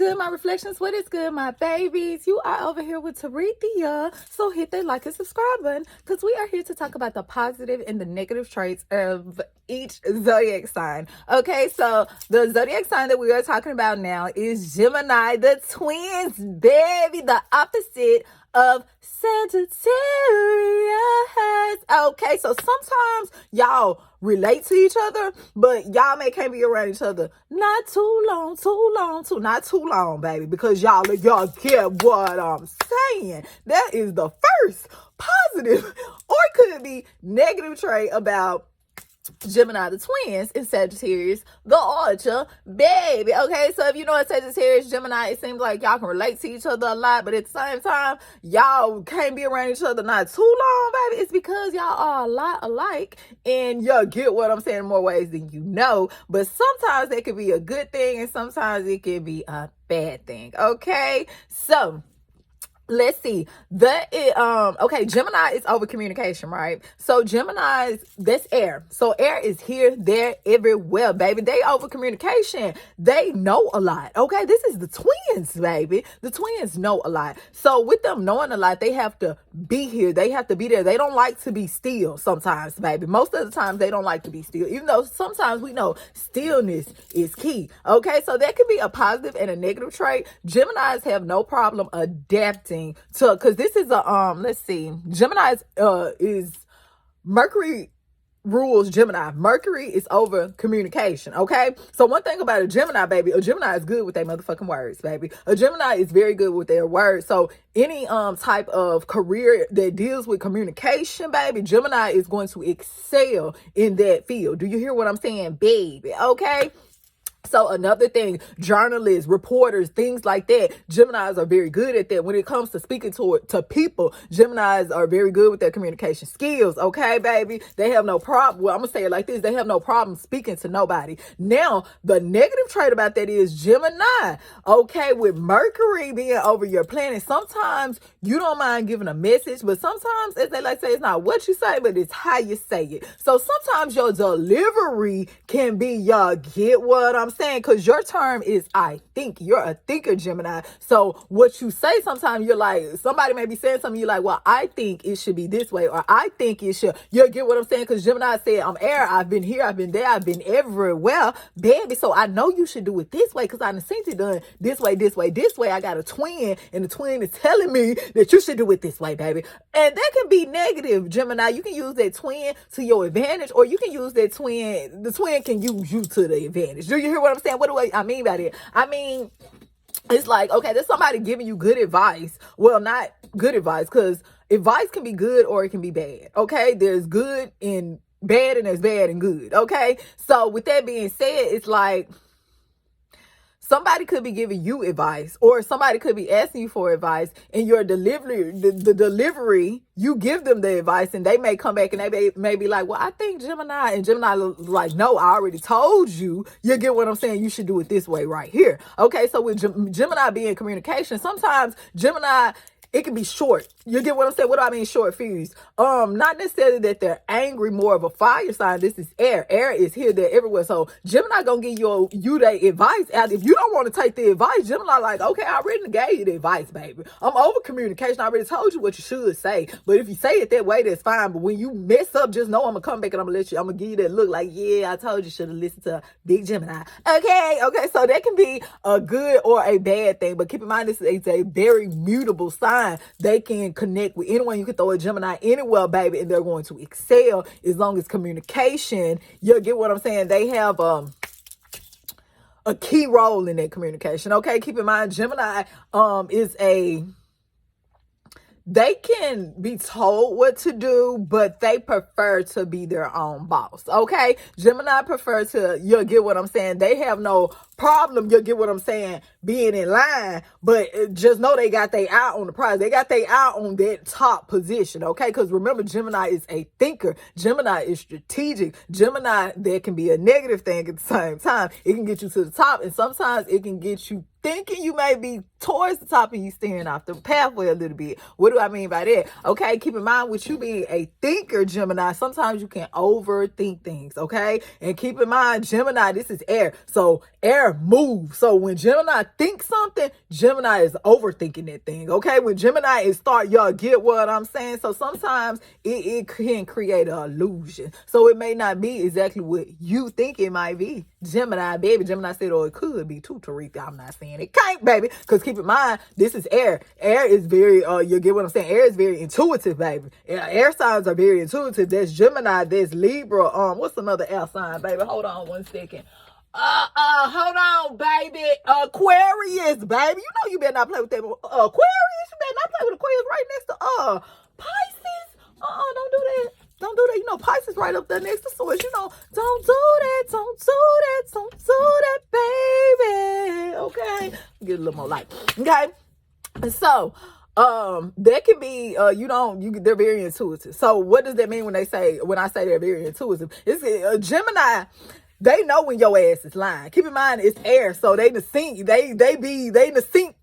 good, my reflections? What is good, my babies? You are over here with Tareethia. So hit that like and subscribe button because we are here to talk about the positive and the negative traits of each zodiac sign. Okay, so the zodiac sign that we are talking about now is Gemini, the twins, baby, the opposite of Sagittarius. Okay, so sometimes y'all relate to each other, but y'all can't be around each other not too long, baby, because y'all get what I'm saying. That is the first positive or it could be negative trait about Gemini, the twins, and Sagittarius, the archer, baby. Okay, so if you know a Sagittarius, Gemini, it seems like y'all can relate to each other a lot, but at the same time, y'all can't be around each other not too long, baby. It's because y'all are a lot alike, and y'all get what I'm saying in more ways than you know. But sometimes that could be a good thing, and sometimes it can be a bad thing. Okay, so let's see. Okay, Gemini is over communication, right? So Gemini's, that's air. So air is here, there, everywhere, baby. They over communication. They know a lot. Okay, this is the twins, baby. The twins know a lot. So with them knowing a lot, they have to be here. They have to be there. They don't like to be still sometimes, baby. Most of the time, they don't like to be still, even though sometimes we know stillness is key. Okay, so that could be a positive and a negative trait. Geminis have no problem adapting to, because this is a let's see, Gemini is Mercury rules Gemini. Mercury is over communication. Okay, so one thing about a Gemini, baby, a Gemini is good with their motherfucking words, baby. A Gemini is very good with their words. So any type of career that deals with communication, baby, Gemini is going to excel in that field. Do you hear what I'm saying, baby? Okay. So another thing, journalists, reporters, things like that, Geminis are very good at that. When it comes to speaking to people, Geminis are very good with their communication skills. Okay, baby? They have no problem. Well, I'm going to say it like this. They have no problem speaking to nobody. Now, the negative trait about that is Gemini. Okay, with Mercury being over your planet, sometimes you don't mind giving a message, but sometimes, as they like to say, it's not what you say, but it's how you say it. So sometimes your delivery can be, y'all get what I'm saying, because your term is I think. You're a thinker, Gemini. So what you say, sometimes you're like, somebody may be saying something, you're like, well, I think it should be this way, or I think it should. You'll get what I'm saying, because Gemini said, I'm air, I've been here, I've been there, I've been everywhere, baby, so I know you should do it this way, because I done seen it done this way, this way, this way. I got a twin, and the twin is telling me that you should do it this way, baby. And that can be negative, Gemini. You can use that twin to your advantage, or you can use that twin, the twin can use you to the advantage. Do you hear what I'm saying? What do I mean by that? I mean, it's like, okay, there's somebody giving you good advice. Well, not good advice, because advice can be good or it can be bad. Okay, there's good and bad, and there's bad and good. Okay, so with that being said, it's like somebody could be giving you advice, or somebody could be asking you for advice, and your delivery, the delivery, you give them the advice, and they may come back and they may be like, well, I think Gemini, and Gemini like, no, I already told you. You get what I'm saying? You should do it this way right here. Okay, so with Gemini being communication, sometimes Gemini, it can be short. You get what I'm saying? What do I mean short fuse? Not necessarily that they're angry, more of a fire sign. This is air. Air is here, there, everywhere. So Gemini gonna give you the advice. And if you don't want to take the advice, Gemini like, okay, I already gave you the advice, baby. I'm over communication. I already told you what you should say. But if you say it that way, that's fine. But when you mess up, just know I'm gonna come back and I'm gonna give you that look like, yeah, I told you should have listened to Big Gemini. Okay, so that can be a good or a bad thing. But keep in mind, this is a very mutable sign. They can connect with anyone. You can throw a Gemini anywhere, baby, and they're going to excel as long as communication. You get what I'm saying? They have a key role in that communication. Okay, keep in mind, Gemini they can be told what to do, but they prefer to be their own boss. Okay, Gemini prefer to, you'll get what I'm saying, they have no problem, you'll get what I'm saying, being in line, but just know they got their eye on the prize. They got their eye on that top position, okay? Because remember, Gemini is a thinker. Gemini is strategic. Gemini, that can be a negative thing at the same time. It can get you to the top, and sometimes it can get you thinking you may be towards the top and you steering off the pathway a little bit. What do I mean by that? Okay, keep in mind with you being a thinker, Gemini, sometimes you can overthink things, okay? And keep in mind, Gemini, this is air. So air moves. So when Gemini thinks something, Gemini is overthinking that thing, okay? When Gemini is y'all get what I'm saying? So sometimes it can create an illusion. So it may not be exactly what you think it might be. Gemini, baby. Gemini said, oh, it could be too, Teresa. I'm not saying it can't, baby. Because keep in mind, this is air. Air is very, you get what I'm saying? Air is very intuitive, baby. Air signs are very intuitive. There's Gemini, there's Libra. What's another air sign, baby? Hold on 1 second. Hold on, baby. Aquarius, baby. You know you better not play with that. Aquarius, you better not play with Aquarius right next to, Pisces. Don't do that. Don't do that. You know, Pisces right up there next to Source. You know, don't do that. Don't do that. Don't do that, baby. Okay. Get a little more light. Okay. And so, that can be, they're very intuitive. So what does that mean when I say they're very intuitive? It's Gemini. They know when your ass is lying. Keep in mind, it's air, so they sync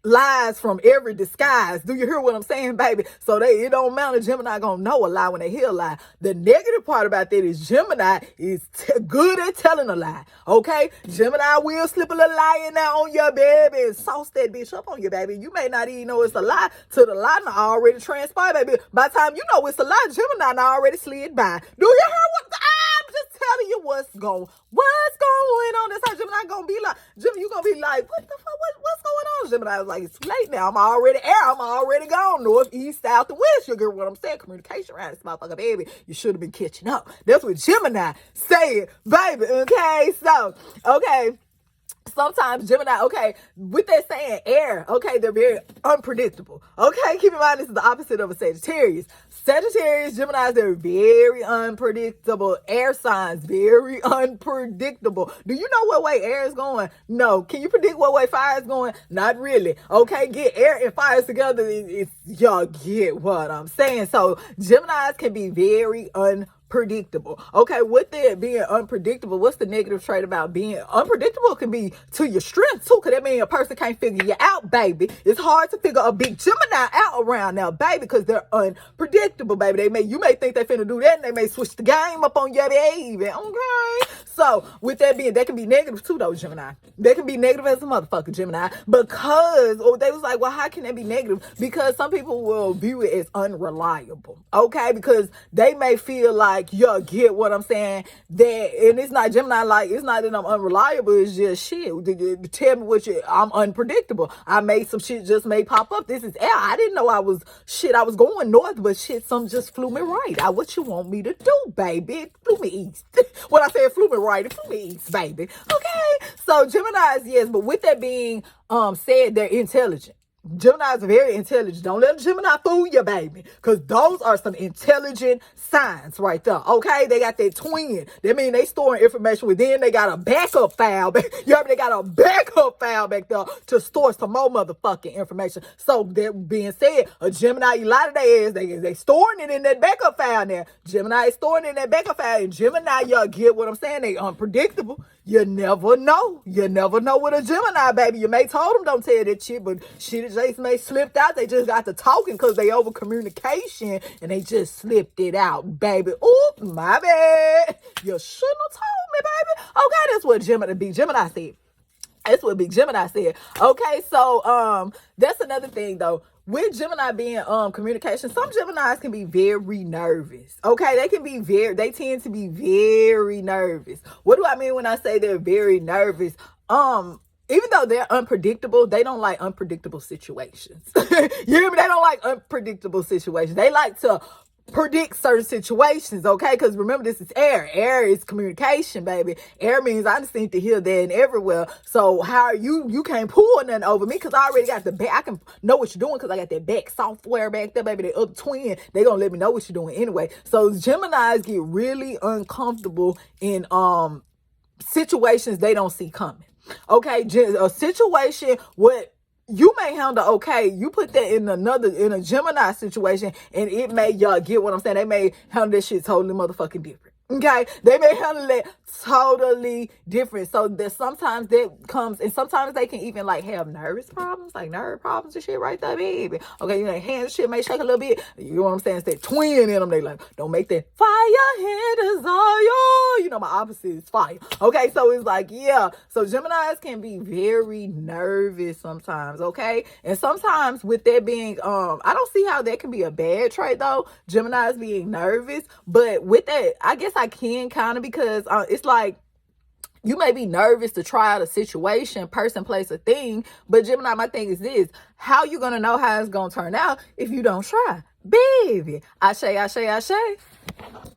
lies from every disguise. Do you hear what I'm saying, baby? So it don't matter. Gemini gonna know a lie when they hear a lie. The negative part about that is Gemini is good at telling a lie. Okay, Gemini will slip a little lie in there on your baby and sauce that bitch up on your baby. You may not even know it's a lie till the lie already transpired, baby. By the time you know it's a lie, Gemini already slid by. Do you hear what? I'm just telling you what's going on. That's how Gemini gonna be like. Gemini, you gonna be like, what the fuck? What's going on? Gemini was like, it's too late now. I'm already gone. North, east, south, and west. You get what I'm saying? Communication around this motherfucker, baby. You should have been catching up. That's what Gemini said, baby. Okay, so, okay. Sometimes Gemini, okay, with that saying, air, okay, they're very unpredictable. Okay, keep in mind this is the opposite of a Sagittarius. Sagittarius, Geminis, they're very unpredictable. Air signs, very unpredictable. Do you know what way air is going? No. Can you predict what way fire is going? Not really. Okay, get air and fire together. Y'all get what I'm saying. So Geminis can be very unpredictable. Okay, with it being unpredictable, what's the negative trait about being unpredictable? Can be to your strength too, because that means a person can't figure you out, baby. It's hard to figure a big Gemini out around now, baby, because they're unpredictable, baby. You may think they finna do that, and they may switch the game up on you, baby. Okay, so with that being, that can be negative too, though, Gemini. They can be negative as a motherfucker, Gemini, because they was like, well, how can that be negative? Because some people will view it as unreliable, okay, because they may feel like, you get what I'm saying, and it's not Gemini, like, it's not that I'm unreliable, it's just shit. Tell me I'm unpredictable. I made some shit just may pop up. This is air. I didn't know I was going north, but shit, some just flew me right. What you want me to do, baby? It flew me east. When I say it flew me right, it flew me east, baby. Okay, so Geminis, yes, but with that being said, they're intelligent. Geminis are very intelligent. Don't let Gemini fool you, baby, because those are some intelligent signs right there. Okay, they got that twin. That means they storing information within. They got a backup file. You heard me? They got a backup file back there to store some more motherfucking information. So that being said, a Gemini, a lot of their ass, they storing it in that backup file now. Gemini is storing it in that backup file, and Gemini, y'all get what I'm saying? They unpredictable. You never know. You never know with a Gemini, baby. You may told them don't tell that shit, but shit just may slipped out. They just got to talking because they over communication and they just slipped it out, baby. Oop, my bad. You shouldn't have told me, baby. Okay, that's what Gemini said. That's what Big Gemini said. Okay, so that's another thing though. With Gemini being communication, some Geminis can be very nervous. Okay, they tend to be very nervous. What do I mean when I say they're very nervous? Even though they're unpredictable, they don't like unpredictable situations. You hear me? They don't like unpredictable situations. They like to predict certain situations, okay? Because remember, this is air. Air is communication, baby. Air means I just need to hear there and everywhere. So how are you can't pull nothing over me because I already got the back. I can know what you're doing because I got that back software back there, baby. The other twin, they gonna let me know what you're doing anyway. So Geminis get really uncomfortable in situations they don't see coming. Okay, a situation what you may handle okay. You put that in a Gemini situation, and it may, y'all get what I'm saying? They may handle that shit totally motherfucking different. Okay, they may handle it totally different. So that sometimes that comes, and sometimes they can even like have nervous problems, like nerve problems and shit right there, baby. Okay, you know, hands shit may shake a little bit. You know what I'm saying? It's that twin in them. They like, don't make that fire hand desire. You know, my opposite is fire. Okay, so it's like, yeah. So Geminis can be very nervous sometimes, okay? And sometimes with that being, I don't see how that can be a bad trait though, Geminis being nervous. But with that, I guess I can kind of, because it's like, you may be nervous to try out a situation, person, place, a thing. But Gemini, my thing is this: how you gonna know how it's gonna turn out if you don't try? Baby, I say.